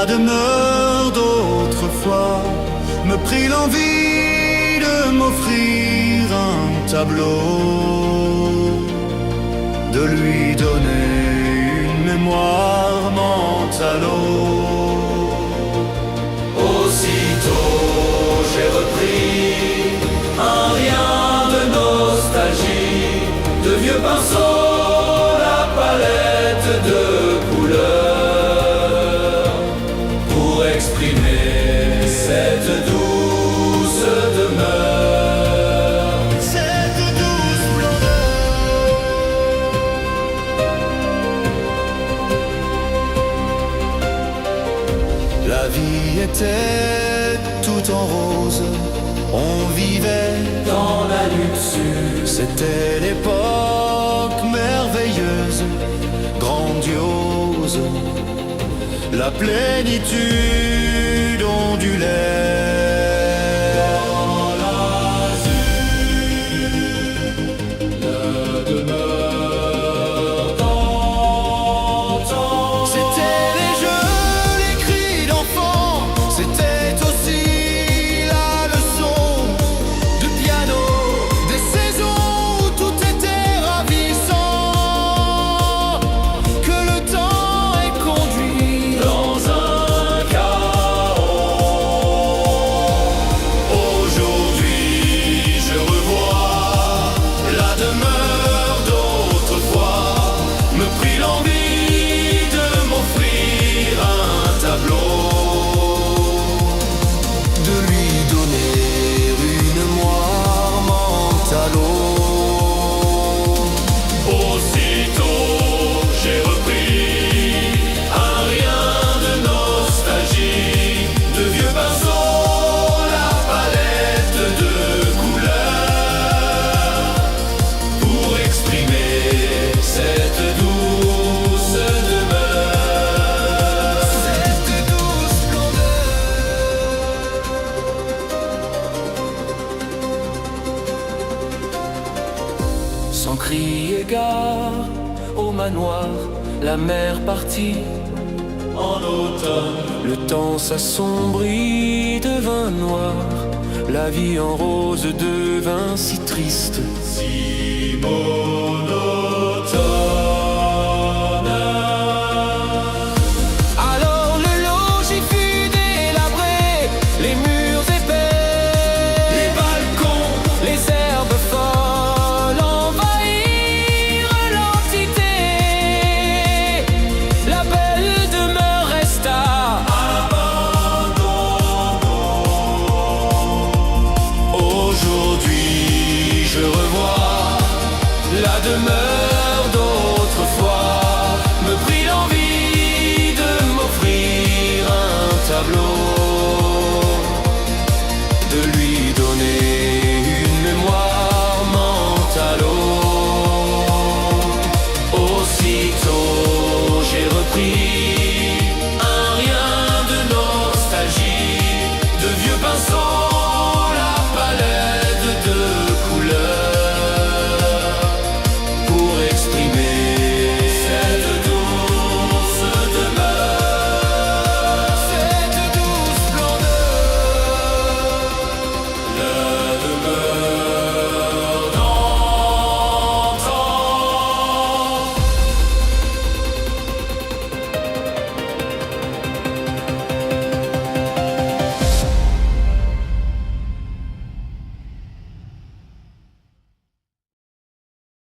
La demeure d'autrefois me prit l'envie de m'offrir un tableau, de lui donner une mémoire mentalo. Aussitôt j'ai repris un rien de nostalgie, de vieux pinceaux, la palette de couleurs, pour exprimer cette douce demeure, cette douce splendeur. La vie était tout en rose, on vivait dans la luxure. C'était l'époque merveilleuse, grandiose. La plénitude ondulait dans l'azur. La demeure d'antan. C'était les jeux, les cris d'enfants. C'était aussi la leçon de piano, des saisons où tout était ravissant, que le temps ait conduit dans un chaos. Aujourd'hui je revois la demeure d'autrefois, me prit l'envie de m'offrir un tableau, de lui donner une mémoire mentalo. Aussitôt j'ai repris un rien de nostalgie, de vieux pinceaux, la palette de couleurs, pour exprimer cette douce demeure, cette douce splendeur. Sans cri égard au manoir, la mer partie en automne. Le temps s'assombrit, devint noir, la vie en rose devint si triste, si beau.